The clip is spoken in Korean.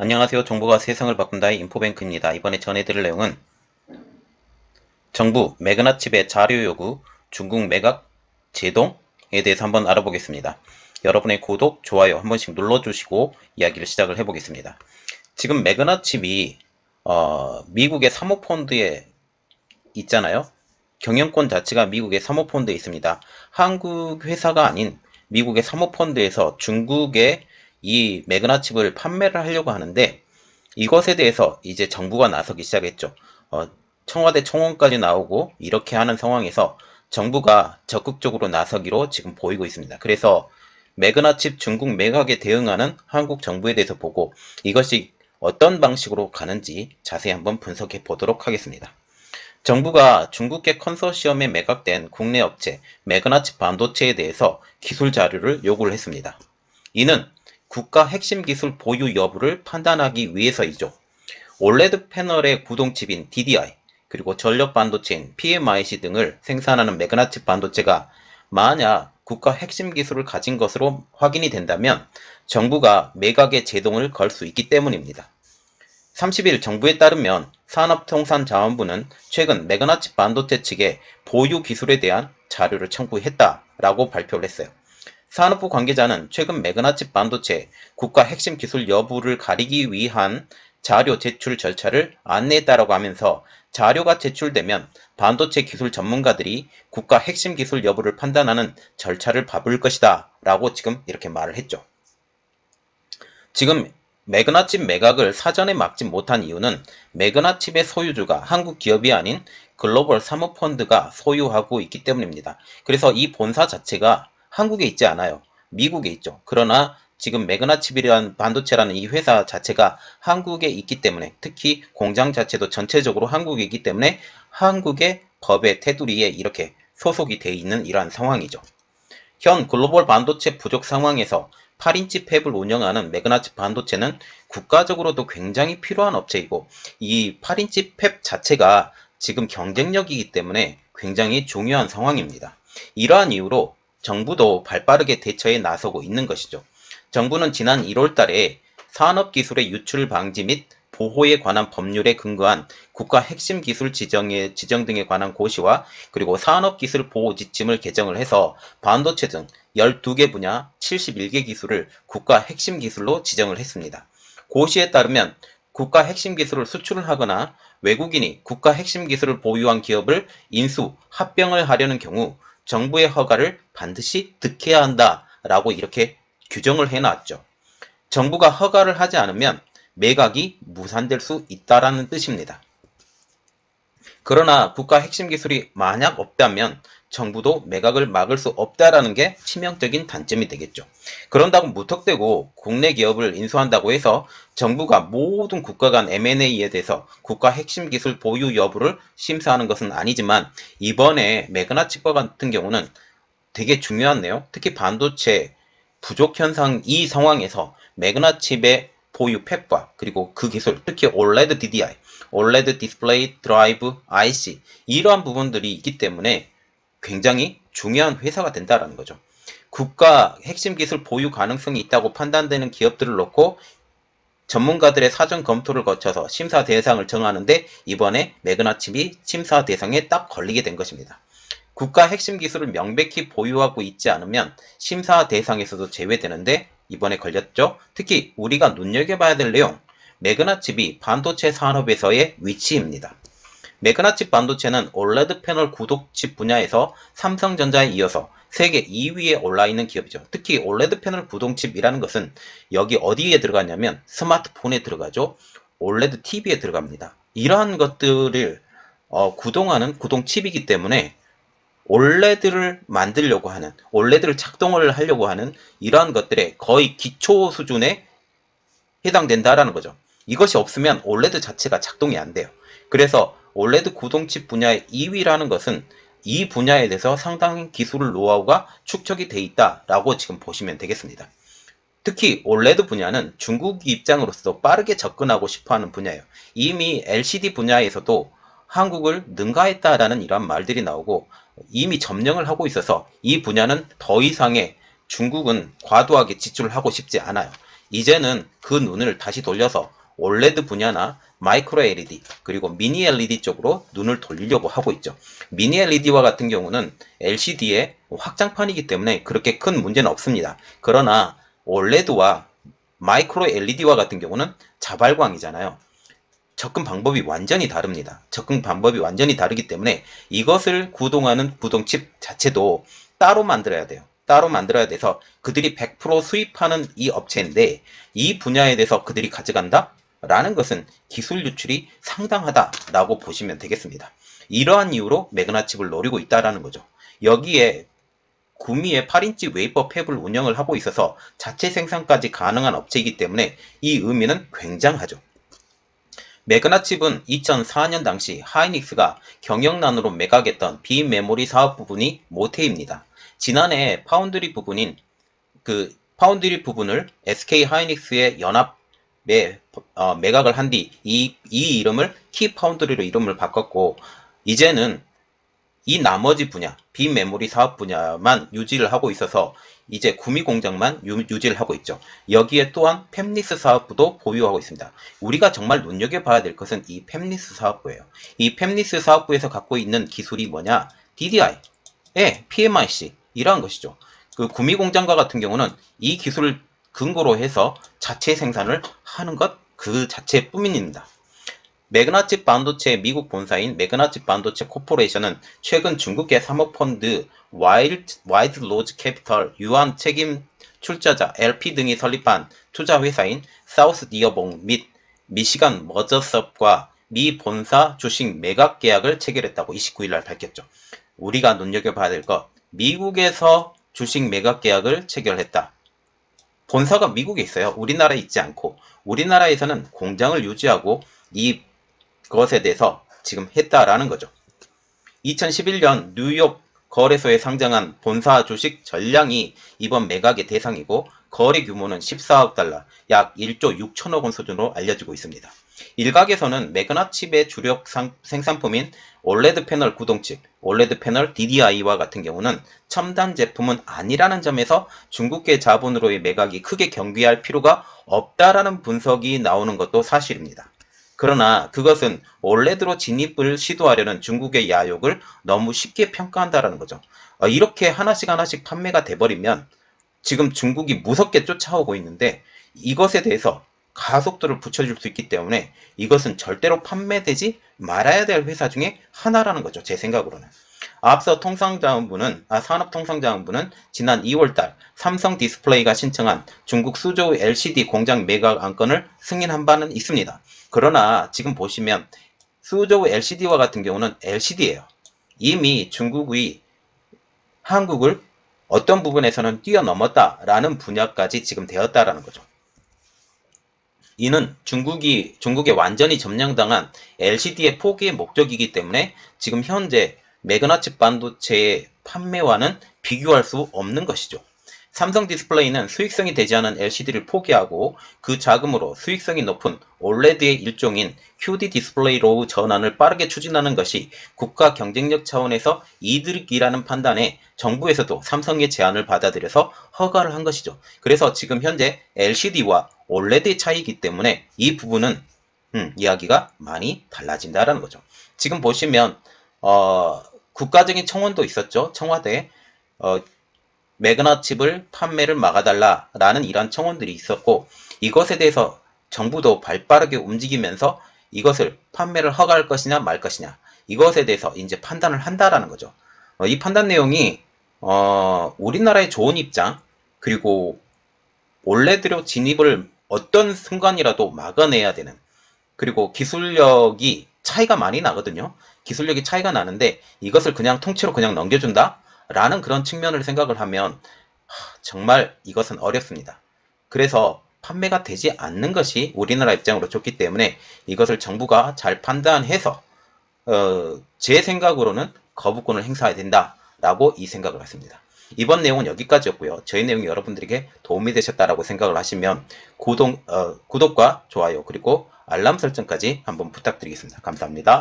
안녕하세요. 정보가 세상을 바꾼다의 인포뱅크입니다. 이번에 전해드릴 내용은 정부 매그나칩의 자료 요구, 중국 매각 제동에 대해서 한번 알아보겠습니다. 여러분의 구독, 좋아요 한 번씩 눌러주시고 이야기를 시작을 해보겠습니다. 지금 매그나칩이 미국의 사모펀드에 있잖아요. 경영권 자체가 미국의 사모펀드에 있습니다. 한국 회사가 아닌 미국의 사모펀드에서 중국에 이 매그나칩을 판매를 하려고 하는데, 이것에 대해서 이제 정부가 나서기 시작했죠. 청와대 청원까지 나오고 이렇게 하는 상황에서 정부가 적극적으로 나서기로 지금 보이고 있습니다. 그래서 매그나칩 중국 매각에 대응하는 한국 정부에 대해서 보고 이것이 어떤 방식으로 가는지 자세히 한번 분석해 보도록 하겠습니다. 정부가 중국계 컨소시엄에 매각된 국내 업체 매그나칩 반도체에 대해서 기술 자료를 요구를 했습니다. 이는 국가 핵심 기술 보유 여부를 판단하기 위해서이죠. 올레드 패널의 구동칩인 DDI, 그리고 전력 반도체인 PMIC 등을 생산하는 매그나칩 반도체가 만약 국가 핵심 기술을 가진 것으로 확인이 된다면 정부가 매각에 제동을 걸 수 있기 때문입니다. 30일 정부에 따르면 산업통상자원부는 최근 매그나칩 반도체 측에 보유 기술에 대한 자료를 청구했다라고 발표를 했어요. 산업부 관계자는 최근 매그나칩 반도체 국가 핵심 기술 여부를 가리기 위한 자료 제출 절차를 안내했다라고 하면서 자료가 제출되면 반도체 기술 전문가들이 국가 핵심 기술 여부를 판단하는 절차를 밟을 것이다 라고 지금 이렇게 말을 했죠. 지금 매그나칩 매각을 사전에 막지 못한 이유는 매그나칩의 소유주가 한국 기업이 아닌 글로벌 사모펀드가 소유하고 있기 때문입니다. 그래서 이 본사 자체가 한국에 있지 않아요. 미국에 있죠. 그러나 지금 매그나칩이라는 반도체라는 이 회사 자체가 한국에 있기 때문에, 특히 공장 자체도 전체적으로 한국에 있기 때문에 한국의 법의 테두리에 이렇게 소속이 돼 있는 이러한 상황이죠. 현 글로벌 반도체 부족 상황에서 8인치 팹을 운영하는 매그나칩 반도체는 국가적으로도 굉장히 필요한 업체이고, 이 8인치 팹 자체가 지금 경쟁력이기 때문에 굉장히 중요한 상황입니다. 이러한 이유로 정부도 발빠르게 대처에 나서고 있는 것이죠. 정부는 지난 1월 달에 산업기술의 유출 방지 및 보호에 관한 법률에 근거한 국가 핵심 기술 지정 등에 관한 고시와 그리고 산업기술 보호 지침을 개정을 해서 반도체 등 12개 분야 71개 기술을 국가 핵심 기술로 지정을 했습니다. 고시에 따르면 국가 핵심 기술을 수출을 하거나 외국인이 국가 핵심 기술을 보유한 기업을 인수, 합병을 하려는 경우 정부의 허가를 반드시 득해야 한다라고 이렇게 규정을 해놨죠. 정부가 허가를 하지 않으면 매각이 무산될 수 있다라는 뜻입니다. 그러나 국가 핵심 기술이 만약 없다면 정부도 매각을 막을 수 없다라는 게 치명적인 단점이 되겠죠. 그런다고 무턱대고 국내 기업을 인수한다고 해서 정부가 모든 국가 간 M&A에 대해서 국가 핵심 기술 보유 여부를 심사하는 것은 아니지만, 이번에 매그나칩과 같은 경우는 되게 중요한 내용, 특히 반도체 부족 현상 이 상황에서 매그나칩의 보유 팹과 그리고 그 기술, 특히 OLED DDI, OLED 디스플레이 드라이브 IC, 이러한 부분들이 있기 때문에 굉장히 중요한 회사가 된다는 거죠. 국가 핵심 기술 보유 가능성이 있다고 판단되는 기업들을 놓고 전문가들의 사전 검토를 거쳐서 심사 대상을 정하는데, 이번에 매그나칩이 심사 대상에 딱 걸리게 된 것입니다. 국가 핵심 기술을 명백히 보유하고 있지 않으면 심사 대상에서도 제외되는데 이번에 걸렸죠. 특히 우리가 눈여겨봐야 될 내용, 매그나칩이 반도체 산업에서의 위치입니다. 매그나칩 반도체는 OLED 패널 구동칩 분야에서 삼성전자에 이어서 세계 2위에 올라있는 기업이죠. 특히 OLED 패널 구동칩이라는 것은 여기 어디에 들어가냐면 스마트폰에 들어가죠. OLED TV에 들어갑니다. 이러한 것들을 구동하는 구동칩이기 때문에 OLED를 만들려고 하는, OLED를 작동을 하려고 하는 이러한 것들의 거의 기초 수준에 해당된다라는 거죠. 이것이 없으면 OLED 자체가 작동이 안 돼요. 그래서 OLED 구동칩 분야의 2위라는 것은 이 분야에 대해서 상당히 기술 노하우가 축적이 돼 있다라고 지금 보시면 되겠습니다. 특히 OLED 분야는 중국 입장으로서 빠르게 접근하고 싶어하는 분야예요. 이미 LCD 분야에서도 한국을 능가했다라는 이러한 말들이 나오고 이미 점령을 하고 있어서 이 분야는 더 이상의 중국은 과도하게 지출을 하고 싶지 않아요. 이제는 그 눈을 다시 돌려서 올레드 분야나 마이크로 LED 그리고 미니 LED 쪽으로 눈을 돌리려고 하고 있죠. 미니 LED와 같은 경우는 LCD의 확장판이기 때문에 그렇게 큰 문제는 없습니다. 그러나 올레드와 마이크로 LED와 같은 경우는 자발광이잖아요. 접근 방법이 완전히 다릅니다. 접근 방법이 완전히 다르기 때문에 이것을 구동하는 구동칩 자체도 따로 만들어야 돼요. 따로 만들어야 돼서 그들이 100% 수입하는 이 업체인데 이 분야에 대해서 그들이 가져간다? 라는 것은 기술 유출이 상당하다라고 보시면 되겠습니다. 이러한 이유로 매그나칩을 노리고 있다라는 거죠. 여기에 구미의 8인치 웨이퍼 팹을 운영을 하고 있어서 자체 생산까지 가능한 업체이기 때문에 이 의미는 굉장하죠. 매그나칩은 2004년 당시 하이닉스가 경영난으로 매각했던 비메모리 사업 부분이 모태입니다. 지난해 파운드리 부분인 파운드리 부분을 SK 하이닉스의 연합에 매각을 한 뒤 이 이름을 키파운드리로 이름을 바꿨고 이제는 이 나머지 분야, 비메모리 사업 분야만 유지를 하고 있어서 이제 구미 공장만 유지를 하고 있죠. 여기에 또한 팹리스 사업부도 보유하고 있습니다. 우리가 정말 눈여겨봐야 될 것은 이 팹리스 사업부예요. 이 팹리스 사업부에서 갖고 있는 기술이 뭐냐? DDI, PMIC 이러한 것이죠. 그 구미 공장과 같은 경우는 이 기술을 근거로 해서 자체 생산을 하는 것 그 자체뿐입니다. 매그나칩 반도체의 미국 본사인 매그나칩 반도체 코퍼레이션은 최근 중국의 사모펀드 와이드 로즈 캐피털, 유한 책임 출자자 LP 등이 설립한 투자 회사인 사우스 디어봉 및 미시간 머저스업과 미 본사 주식 매각 계약을 체결했다고 29일 날 밝혔죠. 우리가 눈여겨봐야 될 것, 미국에서 주식 매각 계약을 체결했다. 본사가 미국에 있어요. 우리나라에 있지 않고 우리나라에서는 공장을 유지하고 이것에 대해서 지금 했다라는 거죠. 2011년 뉴욕 거래소에 상장한 본사 주식 전량이 이번 매각의 대상이고 거래 규모는 14억 달러, 약 1조 6천억 원 수준으로 알려지고 있습니다. 일각에서는 매그나칩의 주력 생산품인 올레드 패널 구동칩, 올레드 패널 DDI와 같은 경우는 첨단 제품은 아니라는 점에서 중국계 자본으로의 매각이 크게 경계할 필요가 없다라는 분석이 나오는 것도 사실입니다. 그러나 그것은 올레드로 진입을 시도하려는 중국의 야욕을 너무 쉽게 평가한다라는 거죠. 이렇게 하나씩 판매가 돼버리면 지금 중국이 무섭게 쫓아오고 있는데 이것에 대해서 가속도를 붙여줄 수 있기 때문에 이것은 절대로 판매되지 말아야 될 회사 중에 하나라는 거죠. 제 생각으로는. 앞서 산업통상자원부는 지난 2월달 삼성 디스플레이가 신청한 중국 수조 LCD 공장 매각 안건을 승인한 바는 있습니다. 그러나 지금 보시면 수조 LCD와 같은 경우는 LCD예요. 이미 중국이 한국을 어떤 부분에서는 뛰어넘었다라는 분야까지 지금 되었다라는 거죠. 이는 중국에 완전히 점령당한 LCD의 포기의 목적이기 때문에 지금 현재 매그나칩 반도체의 판매와는 비교할 수 없는 것이죠. 삼성 디스플레이는 수익성이 되지 않은 LCD를 포기하고 그 자금으로 수익성이 높은 OLED의 일종인 QD 디스플레이로 전환을 빠르게 추진하는 것이 국가 경쟁력 차원에서 이득이라는 판단에 정부에서도 삼성의 제안을 받아들여서 허가를 한 것이죠. 그래서 지금 현재 LCD와 OLED의 차이이기 때문에 이 부분은 이야기가 많이 달라진다라는 거죠. 지금 보시면 국가적인 청원도 있었죠. 청와대에 매그나칩을 판매를 막아달라라는 이런 청원들이 있었고 이것에 대해서 정부도 발빠르게 움직이면서 이것을 판매를 허가할 것이냐 말 것이냐 이것에 대해서 이제 판단을 한다라는 거죠. 이 판단 내용이 우리나라의 좋은 입장 그리고 올레드로 진입을 어떤 순간이라도 막아내야 되는 그리고 기술력이 차이가 많이 나거든요. 기술력이 차이가 나는데 이것을 그냥 통째로 그냥 넘겨준다? 라는 그런 측면을 생각을 하면 정말 이것은 어렵습니다. 그래서 판매가 되지 않는 것이 우리나라 입장으로 좋기 때문에 이것을 정부가 잘 판단해서 제 생각으로는 거부권을 행사해야 된다라고 이 생각을 했습니다. 이번 내용은 여기까지였고요. 저희 내용이 여러분들에게 도움이 되셨다라고 생각을 하시면 구독과 좋아요 그리고 알람 설정까지 한번 부탁드리겠습니다. 감사합니다.